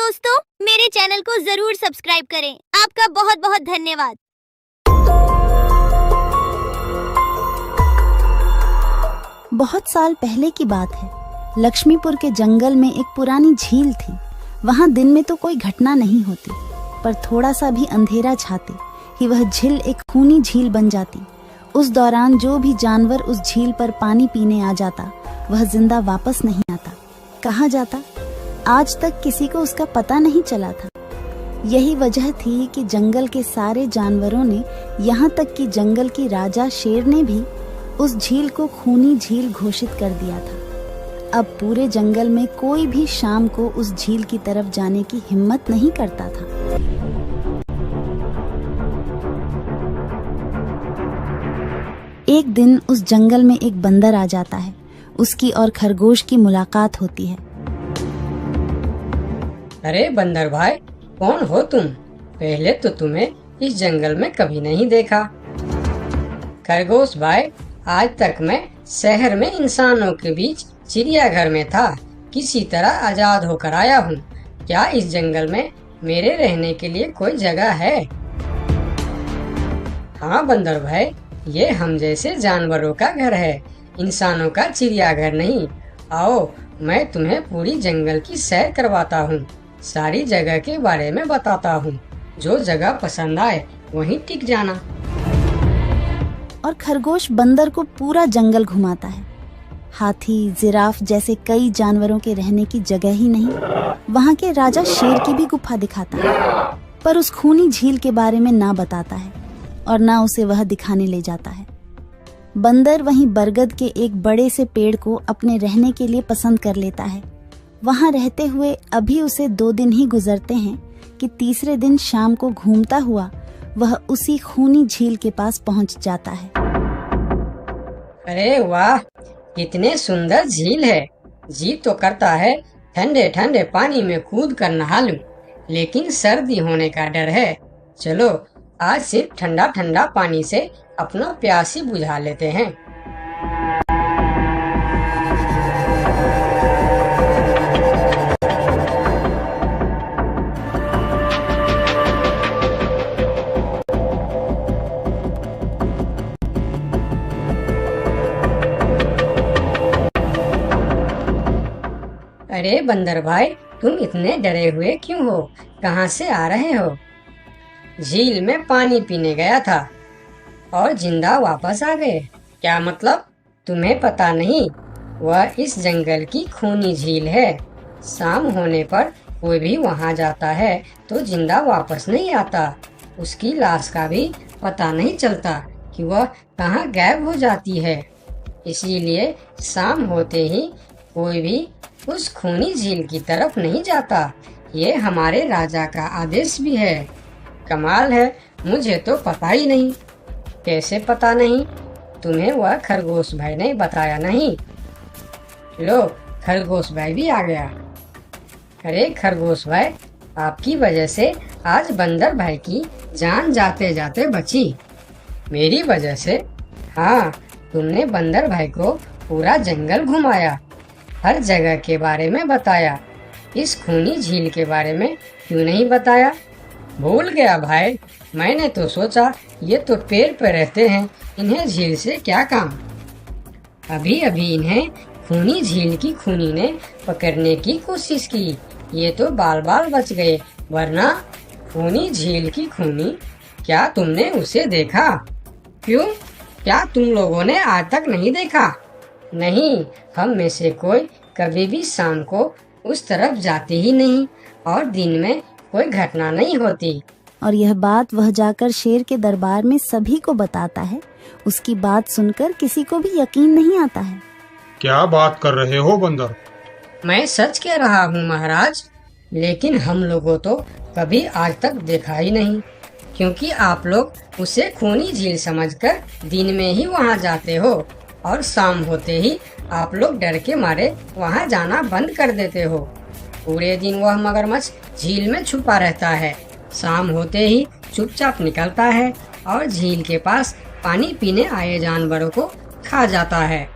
दोस्तों, मेरे चैनल को जरूर सब्सक्राइब करें। आपका बहुत बहुत धन्यवाद। बहुत साल पहले की बात है। लक्ष्मीपुर के जंगल में एक पुरानी झील थी। वहां दिन में तो कोई घटना नहीं होती, पर थोड़ा सा भी अंधेरा छाते ही वह झील एक खूनी झील बन जाती। उस दौरान जो भी जानवर उस झील पर पानी पीने आ जाता, वह जिंदा वापस नहीं आता। कहाँ जाता, आज तक किसी को उसका पता नहीं चला था। यही वजह थी कि जंगल के सारे जानवरों ने, यहाँ तक कि जंगल की राजा शेर ने भी उस झील को खूनी झील घोषित कर दिया था। अब पूरे जंगल में कोई भी शाम को उस झील की तरफ जाने की हिम्मत नहीं करता था। एक दिन उस जंगल में एक बंदर आ जाता है। उसकी और खरगोश की मुलाकात होती है। अरे बंदर भाई, कौन हो तुम? पहले तो तुम्हें इस जंगल में कभी नहीं देखा। खरगोश भाई, आज तक मैं शहर में इंसानों के बीच चिड़ियाघर में था। किसी तरह आजाद होकर आया हूँ। क्या इस जंगल में मेरे रहने के लिए कोई जगह है? हाँ बंदर भाई, ये हम जैसे जानवरों का घर है, इंसानों का चिड़ियाघर नहीं। आओ, मैं तुम्हें पूरी जंगल की सैर करवाता हूँ, सारी जगह के बारे में बताता हूँ। जो जगह पसंद आए वहीं टिक जाना। और खरगोश बंदर को पूरा जंगल घुमाता है। हाथी, जिराफ जैसे कई जानवरों के रहने की जगह ही नहीं, वहाँ के राजा शेर की भी गुफा दिखाता है, पर उस खूनी झील के बारे में ना बताता है और ना उसे वह दिखाने ले जाता है। बंदर वहीं बरगद के एक बड़े से पेड़ को अपने रहने के लिए पसंद कर लेता है। वहां रहते हुए अभी उसे 2 दिन ही गुजरते हैं कि तीसरे दिन शाम को घूमता हुआ वह उसी खूनी झील के पास पहुंच जाता है। अरे वाह, कितने सुंदर झील है। जी तो करता है ठंडे ठंडे पानी में कूद कर नहा लूं, लेकिन सर्दी होने का डर है। चलो, आज सिर्फ ठंडा ठंडा पानी से अपना प्यास ही बुझा लेते हैं। अरे बंदर भाई, तुम इतने डरे हुए क्यों हो? कहाँ से आ रहे हो? झील में पानी पीने गया था और जिंदा वापस आ गए। क्या मतलब? तुम्हें पता नहीं? वह इस जंगल की खूनी झील है। शाम होने पर कोई भी वहां जाता है तो जिंदा वापस नहीं आता। उसकी लाश का भी पता नहीं चलता कि वह कहाँ गायब हो जाती है। इसीलिए शाम होते ही कोई भी उस खूनी झील की तरफ नहीं जाता। ये हमारे राजा का आदेश भी है। कमाल है, मुझे तो पता ही नहीं। कैसे पता नहीं? तुम्हें वह खरगोश भाई ने बताया नहीं? लो, खरगोश भाई भी आ गया। अरे खरगोश भाई, आपकी वजह से आज बंदर भाई की जान जाते जाते बची। मेरी वजह से? हाँ, तुमने बंदर भाई को पूरा जंगल घुमाया, हर जगह के बारे में बताया। इस खूनी झील के बारे में क्यों नहीं बताया? भूल गया भाई, मैंने तो सोचा ये तो पेड़ पे रहते हैं, इन्हें झील से क्या काम। अभी अभी इन्हें खूनी झील की खूनी ने पकड़ने की कोशिश की, ये तो बाल बाल बच गए, वरना खूनी झील की खूनी, क्या तुमने उसे देखा? क्यों, क्या तुम लोगों ने आज तक नहीं देखा? नहीं, हम में से कोई कभी भी शाम को उस तरफ जाते ही नहीं और दिन में कोई घटना नहीं होती। और यह बात वह जाकर शेर के दरबार में सभी को बताता है। उसकी बात सुनकर किसी को भी यकीन नहीं आता है। क्या बात कर रहे हो बंदर? मैं सच कह रहा हूँ महाराज, लेकिन हम लोगों तो कभी आज तक देखा ही नहीं, क्योंकि आप लोग उसे खूनी झील समझकर दिन में ही वहाँ जाते हो और शाम होते ही आप लोग डर के मारे वहाँ जाना बंद कर देते हो। पूरे दिन वह मगरमच्छ झील में छुपा रहता है, शाम होते ही चुपचाप निकलता है और झील के पास पानी पीने आए जानवरों को खा जाता है।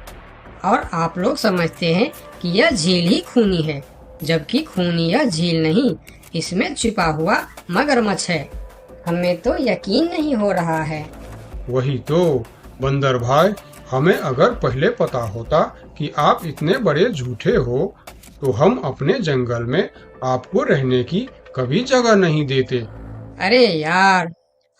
और आप लोग समझते हैं कि यह झील ही खूनी है, जबकि खूनी यह झील नहीं, इसमें छिपा हुआ मगरमच्छ है। हमें तो यकीन नहीं हो रहा है। वही तो बंदर भाई, हमें अगर पहले पता होता कि आप इतने बड़े झूठे हो तो हम अपने जंगल में आपको रहने की कभी जगह नहीं देते। अरे यार,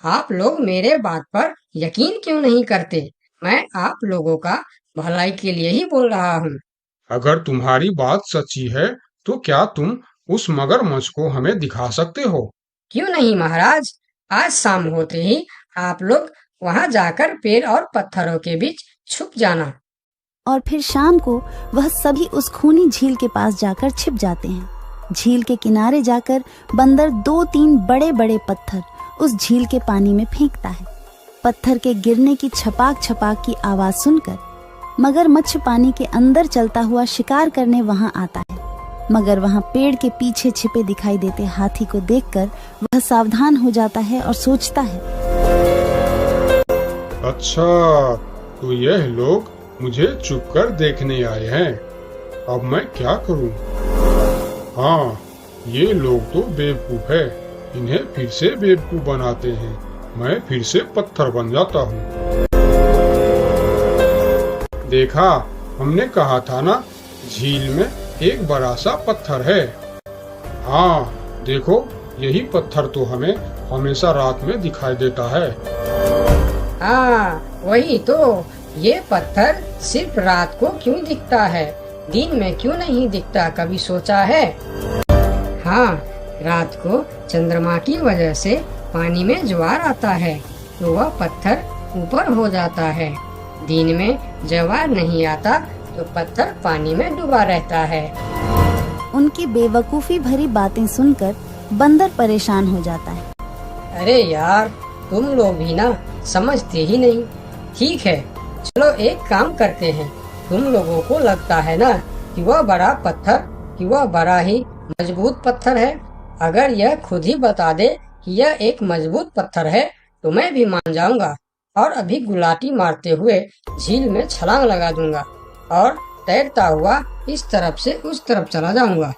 आप लोग मेरे बात पर यकीन क्यों नहीं करते? मैं आप लोगों का भलाई के लिए ही बोल रहा हूँ। अगर तुम्हारी बात सच्ची है तो क्या तुम उस मगरमच्छ को हमें दिखा सकते हो? क्यों नहीं महाराज, आज शाम होते ही आप लोग वहाँ जाकर पेड़ और पत्थरों के बीच छुप जाना। और फिर शाम को वह सभी उस खूनी झील के पास जाकर छिप जाते हैं। झील के किनारे जाकर बंदर 2-3 बड़े बड़े पत्थर उस झील के पानी में फेंकता है। पत्थर के गिरने की छपाक छपाक की आवाज सुनकर मगरमच्छ पानी के अंदर चलता हुआ शिकार करने वहां आता है। मगर वहां पेड़ के पीछे छिपे दिखाई देते हाथी को देखकर वह सावधान हो जाता है और सोचता है, अच्छा, तो यह लोग मुझे छुपकर देखने आए हैं। अब मैं क्या करूं? हाँ, ये लोग तो बेवकूफ है। इन्हें फिर से बेवकूफ बनाते हैं। मैं फिर से पत्थर बन जाता हूँ। देखा, हमने कहा था ना, झील में एक बड़ा सा पत्थर है। हाँ, देखो, यही पत्थर तो हमें हमेशा रात में दिखाई देता है। हाँ, वही तो। ये पत्थर सिर्फ रात को क्यों दिखता है, दिन में क्यों नहीं दिखता, कभी सोचा है? हाँ, रात को चंद्रमा की वजह से पानी में ज्वार आता है तो वह पत्थर ऊपर हो जाता है। दिन में ज्वार नहीं आता तो पत्थर पानी में डूबा रहता है। उनकी बेवकूफी भरी बातें सुनकर बंदर परेशान हो जाता है। अरे यार, तुम लोग भी ना समझते ही नहीं। ठीक है, चलो एक काम करते हैं। तुम लोगों को लगता है ना कि वह बड़ा पत्थर, कि वह बड़ा ही मजबूत पत्थर है। अगर यह खुद ही बता दे कि यह एक मजबूत पत्थर है तो मैं भी मान जाऊंगा और अभी गुलाटी मारते हुए झील में छलांग लगा दूंगा और तैरता हुआ इस तरफ से उस तरफ चला जाऊंगा।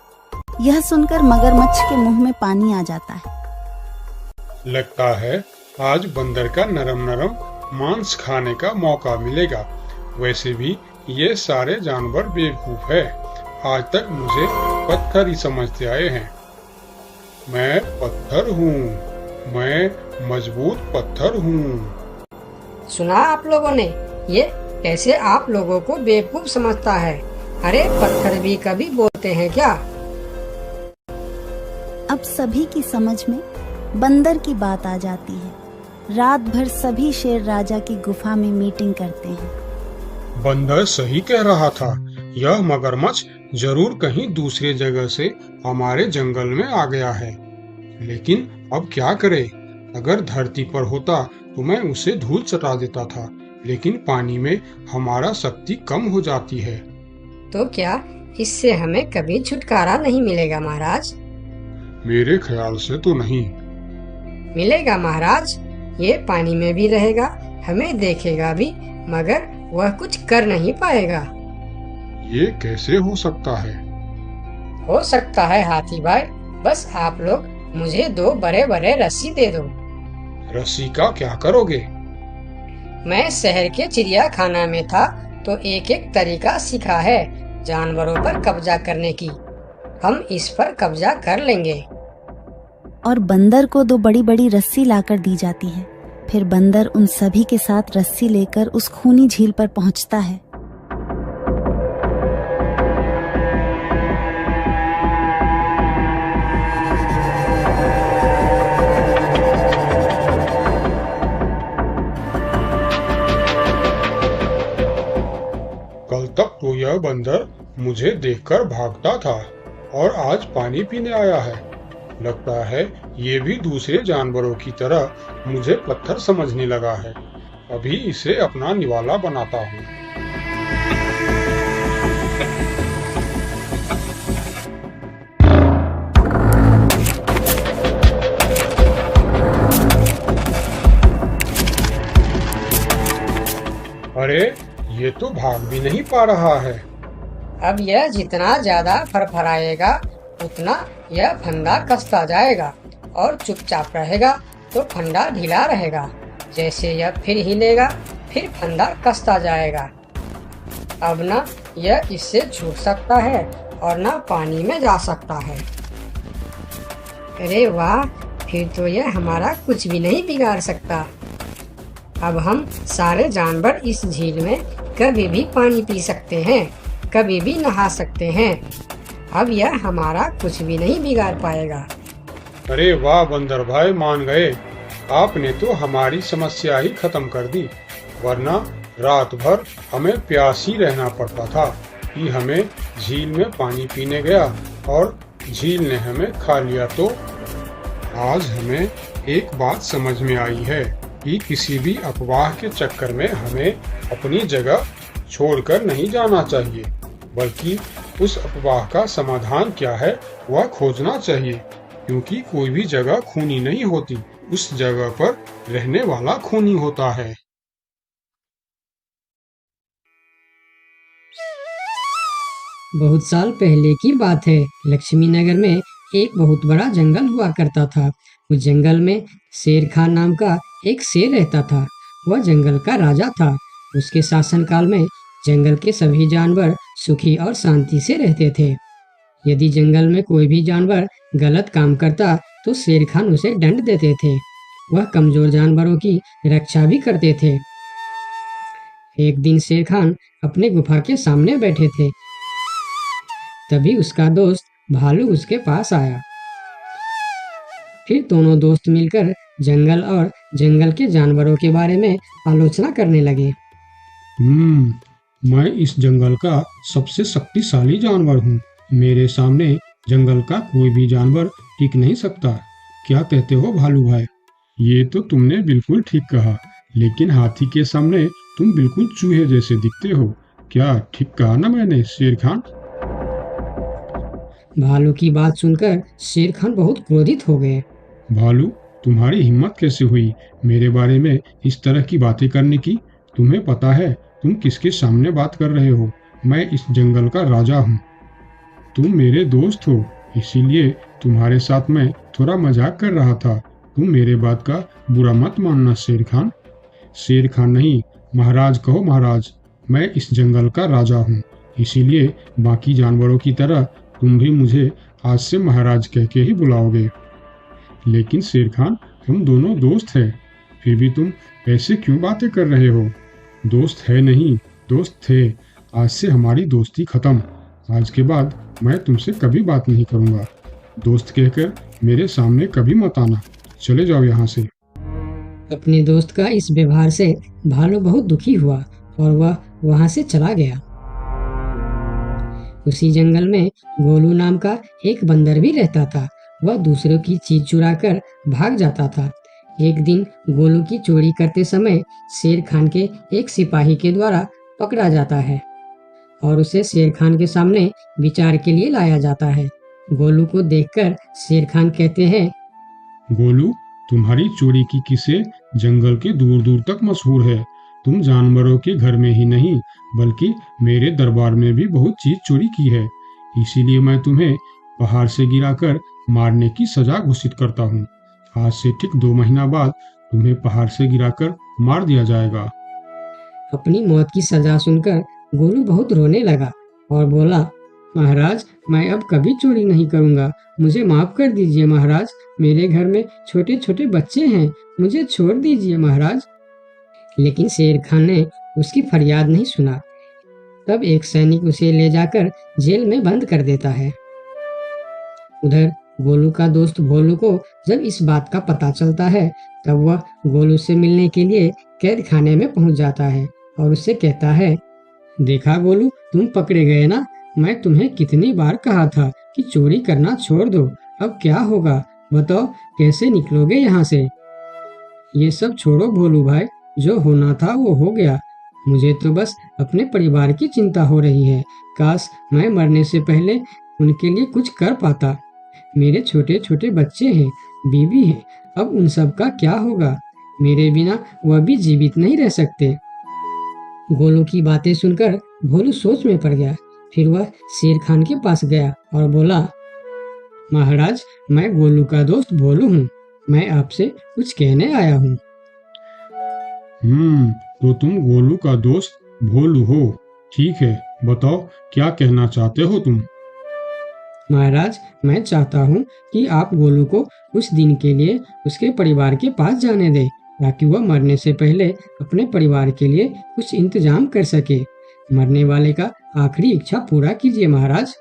यह सुनकर मगरमच्छ के मुंह में पानी आ जाता है। लगता है आज बंदर का नरम नरम मांस खाने का मौका मिलेगा। वैसे भी ये सारे जानवर बेवकूफ है। आज तक मुझे पत्थर ही समझते आए हैं। मैं पत्थर हूँ, मैं मजबूत पत्थर हूँ। सुना आप लोगों ने? ये कैसे आप लोगों को बेवकूफ समझता है? अरे पत्थर भी कभी बोलते हैं क्या? अब सभी की समझ में बंदर की बात आ जाती है। रात भर सभी शेर राजा की गुफा में मीटिंग करते हैं। बंदर सही कह रहा था। यह मगरमच्छ जरूर कहीं दूसरे जगह से हमारे जंगल में आ गया है। लेकिन अब क्या करे? अगर धरती पर होता तो मैं उसे धूल चटा देता था, लेकिन पानी में हमारा शक्ति कम हो जाती है। तो क्या इससे हमें कभी छुटकारा नहीं मिलेगा महाराज? मेरे ख्याल से तो नहीं। मिलेगा महाराज। ये पानी में भी रहेगा, हमें देखेगा भी, मगर वह कुछ कर नहीं पाएगा। ये कैसे हो सकता है? हो सकता है हाथी भाई। बस आप लोग मुझे 2 बड़े बड़े रस्सी दे दो। रस्सी का क्या करोगे? मैं शहर के चिड़ियाखाना में था तो एक एक तरीका सीखा है जानवरों पर कब्जा करने की। हम इस पर कब्जा कर लेंगे। और बंदर को 2 बड़ी बड़ी रस्सी लाकर दी जाती है। फिर बंदर उन सभी के साथ रस्सी लेकर उस खूनी झील पर पहुंचता है। कल तक तो यह बंदर मुझे देखकर भागता था और आज पानी पीने आया है। लगता है ये भी दूसरे जानवरों की तरह मुझे पत्थर समझने लगा है। अभी इसे अपना निवाला बनाता हूँ। अरे, ये तो भाग भी नहीं पा रहा है। अब यह जितना ज्यादा फरफराएगा उतना यह फंदा कसता जाएगा और चुपचाप रहेगा तो फंदा ढीला रहेगा। जैसे यह फिर हिलेगा फिर फंदा कसता जाएगा। अब ना यह इससे छूट सकता है और ना पानी में जा सकता है। अरे वाह, फिर तो यह हमारा कुछ भी नहीं बिगाड़ सकता। अब हम सारे जानवर इस झील में कभी भी पानी पी सकते हैं, कभी भी नहा सकते हैं। अब यह हमारा कुछ भी नहीं बिगाड़ पाएगा। अरे वाह बंदर भाई, मान गए। आपने तो हमारी समस्या ही खत्म कर दी, वरना रात भर हमें प्यास ही रहना पड़ता था कि हमें झील में पानी पीने गया और झील ने हमें खा लिया। तो आज हमें एक बात समझ में आई है कि किसी भी अफवाह के चक्कर में हमें अपनी जगह छोड़कर नहीं जाना चाहिए, बल्कि उस अफवाह का समाधान क्या है वह खोजना चाहिए, क्योंकि कोई भी जगह खूनी नहीं होती, उस जगह पर रहने वाला खूनी होता है। बहुत साल पहले की बात है। लक्ष्मी नगर में एक बहुत बड़ा जंगल हुआ करता था। उस जंगल में शेर खान नाम का एक शेर रहता था। वह जंगल का राजा था। उसके शासनकाल में जंगल के सभी जानवर सुखी और शांति से रहते थे। यदि जंगल में कोई भी जानवर गलत काम करता तो शेर खान उसे दंड देते थे। वह कमजोर जानवरों की रक्षा भी करते थे। एक दिन शेर खान अपने गुफा के सामने बैठे थे। तभी उसका दोस्त भालू उसके पास आया। फिर दोनों दोस्त मिलकर जंगल और जंगल के जानवरों के बारे में आलोचना करने लगे। मैं इस जंगल का सबसे शक्तिशाली जानवर हूँ। मेरे सामने जंगल का कोई भी जानवर टिक नहीं सकता। क्या कहते हो भालू भाई? ये तो तुमने बिल्कुल ठीक कहा, लेकिन हाथी के सामने तुम बिल्कुल चूहे जैसे दिखते हो। क्या ठीक कहा ना मैंने शेर खान? भालू की बात सुनकर शेर खान बहुत क्रोधित हो गए। भालू, तुम्हारी हिम्मत कैसे हुई मेरे बारे में इस तरह की बातें करने की? तुम्हें पता है तुम किसके सामने बात कर रहे हो? मैं इस जंगल का राजा हूँ। तुम मेरे दोस्त हो, इसीलिए तुम्हारे साथ मैं थोड़ा मजाक कर रहा था। तुम मेरे बात का बुरा मत मानना शेर खान। शेर खान नहीं, महाराज कहो महाराज। मैं इस जंगल का राजा हूँ, इसीलिए बाकी जानवरों की तरह तुम भी मुझे आज से महाराज कह के ही बुलाओगे। लेकिन शेर खान, हम दोनों दोस्त हैं, फिर भी तुम ऐसे क्यों बातें कर रहे हो? दोस्त है नहीं, दोस्त थे। आज से हमारी दोस्ती खत्म। आज के बाद मैं तुमसे कभी बात नहीं करूँगा। दोस्त कहकर मेरे सामने कभी मत आना। चले जाओ यहाँ से। अपने दोस्त का इस व्यवहार से भालू बहुत दुखी हुआ और वह वहाँ से चला गया। उसी जंगल में गोलू नाम का एक बंदर भी रहता था। वह दूसरों की चीज चुराकर भाग जाता था। एक दिन गोलू की चोरी करते समय शेर खान के एक सिपाही के द्वारा पकड़ा जाता है और उसे शेर खान के सामने विचार के लिए लाया जाता है। गोलू को देखकर शेर खान कहते हैं, गोलू, तुम्हारी चोरी की किस्से जंगल के दूर दूर तक मशहूर है। तुम जानवरों के घर में ही नहीं बल्कि मेरे दरबार में भी बहुत चीज चोरी की है। इसीलिए मैं तुम्हें पहाड़ से गिराकर मारने की सजा घोषित करता हूँ। आज से ठीक 2 महीना बाद तुम्हें पहाड़ से गिराकर मार दिया जाएगा। अपनी मौत की सजा सुनकर गोलू बहुत रोने लगा और बोला, महाराज, मैं अब कभी चोरी नहीं करूँगा। मुझे माफ कर दीजिए महाराज। मेरे घर में छोटे छोटे बच्चे हैं, मुझे छोड़ दीजिए महाराज। लेकिन शेर खान ने उसकी फरियाद नहीं सुना। तब एक सैनिक उसे ले जाकर जेल में बंद कर देता है। उधर गोलू का दोस्त भोलू को जब इस बात का पता चलता है तब वह गोलू से मिलने के लिए कैद खाने में पहुंच जाता है और उससे कहता है, देखा गोलू, तुम पकड़े गए ना। मैं तुम्हें कितनी बार कहा था कि चोरी करना छोड़ दो। अब क्या होगा बताओ, कैसे निकलोगे यहाँ से? ये सब छोड़ो भोलू भाई, जो होना था वो हो गया। मुझे तो बस अपने परिवार की चिंता हो रही है। काश मैं मरने से पहले उनके लिए कुछ कर पाता। मेरे छोटे छोटे बच्चे हैं, बीवी है, अब उन सब का क्या होगा? मेरे बिना वह भी जीवित नहीं रह सकते। गोलू की बातें सुनकर भोलू सोच में पड़ गया। फिर वह शेर खान के पास गया और बोला, महाराज, मैं गोलू का दोस्त भोलू हूँ। मैं आपसे कुछ कहने आया हूँ। तो तुम गोलू का दोस्त भोलू हो। ठीक है, बताओ क्या कहना चाहते हो तुम। महाराज, मैं चाहता हूँ कि आप गोलू को कुछ दिन के लिए उसके परिवार के पास जाने दें, ताकि वह मरने से पहले अपने परिवार के लिए कुछ इंतजाम कर सके। मरने वाले का आखिरी इच्छा पूरा कीजिए महाराज।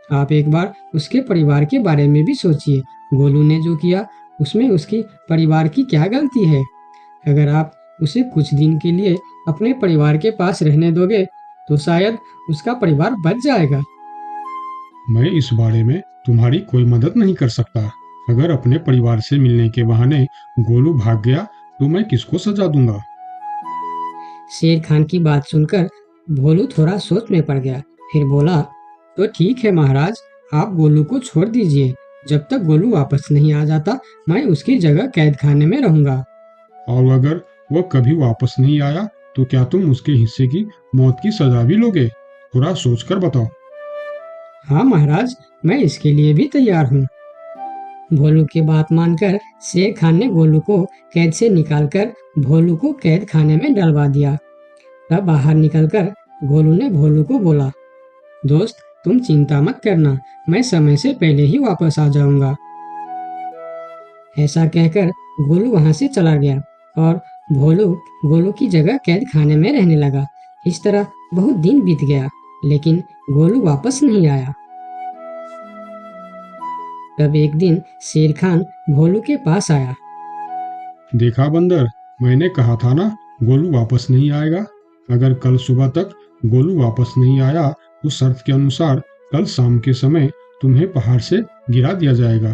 आप एक बार उसके परिवार के बारे में भी सोचिए। गोलू ने जो किया उसमें उसकी परिवार की क्या गलती है? अगर आप उसे कुछ दिन के लिए अपने परिवार के पास रहने दोगे तो शायद उसका परिवार बच जाएगा। मैं इस बारे में तुम्हारी कोई मदद नहीं कर सकता। अगर अपने परिवार से मिलने के बहाने गोलू भाग गया तो मैं किसको सजा दूंगा? शेर खान की बात सुनकर भोलू थोड़ा सोच में पड़ गया। फिर बोला, तो ठीक है महाराज, आप गोलू को छोड़ दीजिए। जब तक गोलू वापस नहीं आ जाता मैं उसकी जगह कैद खाने में रहूंगा। और अगर वह कभी वापस नहीं आया तो क्या तुम उसके हिस्से की मौत की सजा भी लोगे? थोड़ा सोचकर बताओ। हाँ महाराज, मैं इसके लिए भी तैयार हूँ। भोलू की बात मानकर शेर खान ने गोलू को कैद से निकालकर भोलू को कैद खाने में डलवा दिया। तब बाहर निकलकर गोलू ने भोलू को बोला, दोस्त तुम चिंता मत करना, मैं समय से पहले ही वापस आ जाऊंगा। ऐसा कहकर गोलू वहां से चला गया और भोलू गोलू की जगह कैद खाने में रहने लगा। इस तरह बहुत दिन बीत गया, लेकिन गोलू वापस नहीं आया। तब एक दिन शेर खान भोलू के पास आया। देखा बंदर, मैंने कहा था ना गोलू वापस नहीं आएगा। अगर कल सुबह तक गोलू वापस नहीं आया तो शर्त के अनुसार कल शाम के समय तुम्हें पहाड़ से गिरा दिया जाएगा।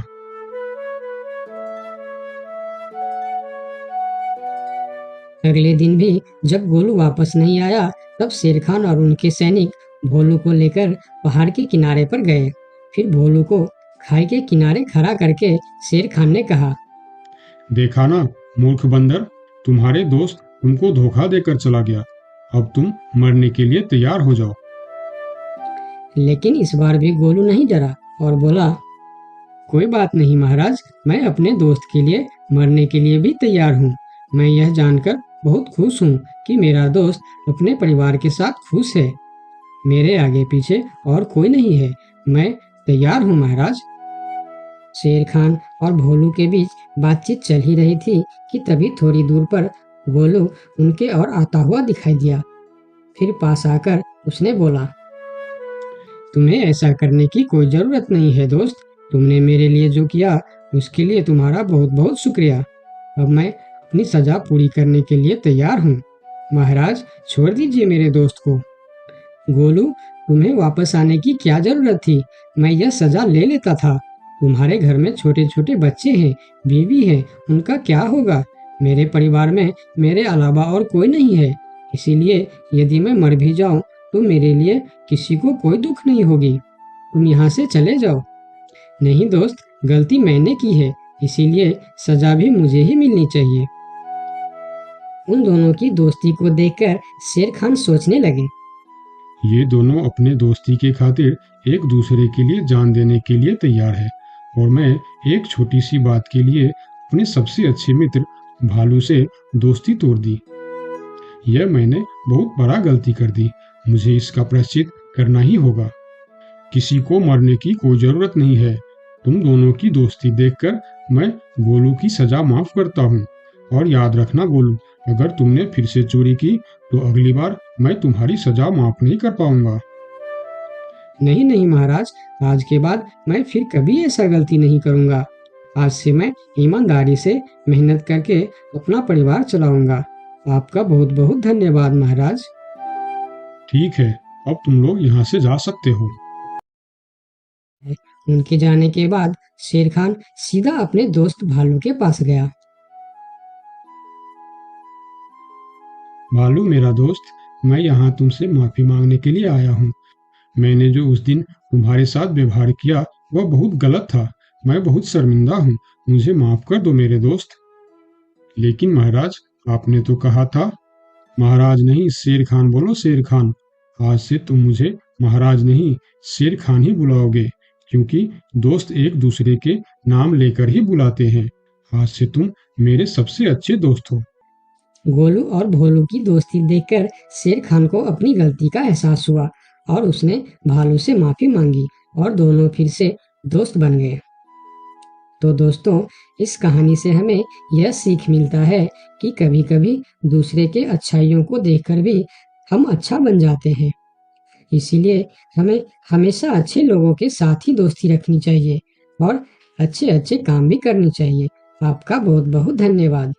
अगले दिन भी जब गोलू वापस नहीं आया तब शेर खान और उनके सैनिक भोलू को लेकर पहाड़ के किनारे पर गए। फिर भोलू को खाई के किनारे खड़ा करके शेर खान ने कहा, देखा ना मूर्ख बंदर, तुम्हारे दोस्त तुमको धोखा देकर चला गया। अब तुम मरने के लिए तैयार हो जाओ। लेकिन इस बार भी गोलू नहीं डरा और बोला, कोई बात नहीं महाराज, मैं अपने दोस्त के लिए मरने के लिए भी तैयार हूँ। मैं यह जानकर बहुत खुश हूँ कि मेरा दोस्त अपने परिवार के साथ खुश है। मेरे आगे पीछे और कोई नहीं है, मैं तैयार हूँ महाराज। शेर खान और भोलू के बीच बातचीत चल ही रही थी कि तभी थोड़ी दूर पर गोलू उनके और आता हुआ दिखाई दिया। फिर पास आकर उसने बोला, तुम्हें ऐसा करने की कोई जरूरत नहीं है दोस्त। तुमने मेरे लिए जो किया उसके लिए तुम्हारा बहुत बहुत शुक्रिया। अब मैं अपनी सजा पूरी करने के लिए तैयार हूँ। महाराज छोड़ दीजिए मेरे दोस्त को। गोलू, तुम्हें वापस आने की क्या जरूरत थी? मैं यह सजा ले लेता था। तुम्हारे घर में छोटे छोटे बच्चे हैं, बीवी है, उनका क्या होगा? मेरे परिवार में मेरे अलावा और कोई नहीं है, इसीलिए यदि मैं मर भी जाऊं तो मेरे लिए किसी को कोई दुख नहीं होगी। तुम यहाँ से चले जाओ। नहीं दोस्त, गलती मैंने की है, इसीलिए सजा भी मुझे ही मिलनी चाहिए। उन दोनों की दोस्ती को देखकर शेर खान सोचने लगे, ये दोनों अपने दोस्ती के खातिर एक दूसरे के लिए जान देने के लिए तैयार है, और मैं एक छोटी सी बात के लिए अपने सबसे अच्छे मित्र भालू से दोस्ती तोड़ दी। यह मैंने बहुत बड़ा गलती कर दी। मुझे इसका प्रायश्चित करना ही होगा। किसी को मरने की कोई जरूरत नहीं है। तुम दोनों की दोस्ती देखकर मैं गोलू की सजा माफ करता हूँ। और याद रखना गोलू, अगर तुमने फिर से चोरी की तो अगली बार मैं तुम्हारी सजा माफ नहीं कर पाऊंगा। नहीं नहीं महाराज, आज के बाद मैं फिर कभी ऐसा गलती नहीं करूंगा। आज से मैं ईमानदारी से मेहनत करके अपना परिवार चलाऊंगा। आपका बहुत बहुत धन्यवाद महाराज। ठीक है, अब तुम लोग यहाँ से जा सकते हो। उनके जाने के बाद शेर खान सीधा अपने दोस्त भालू के पास गया। भालू मेरा दोस्त, मैं यहाँ तुमसे माफी मांगने के लिए आया हूँ। मैंने जो उस दिन तुम्हारे साथ व्यवहार किया वह बहुत गलत था। मैं बहुत शर्मिंदा हूँ, मुझे माफ कर दो मेरे दोस्त। लेकिन महाराज, आपने तो कहा था। महाराज नहीं, शेर खान बोलो, शेर खान। आज से तुम मुझे महाराज नहीं शेर खान ही बुलाओगे, क्योंकि दोस्त एक दूसरे के नाम लेकर ही बुलाते हैं। आज से तुम मेरे सबसे अच्छे दोस्त हो। गोलू और भोलू की दोस्ती देखकर शेर खान को अपनी गलती का एहसास हुआ और उसने भालू से माफी मांगी और दोनों फिर से दोस्त बन गए। तो दोस्तों, इस कहानी से हमें यह सीख मिलता है कि कभी-कभी दूसरे के अच्छाइयों को देखकर भी हम अच्छा बन जाते हैं। इसीलिए हमें हमेशा अच्छे लोगों के साथ ही दोस्ती रखनी चाहिए और अच्छे-अच्छे काम भी करनी चाहिए। आपका बहुत-बहुत धन्यवाद।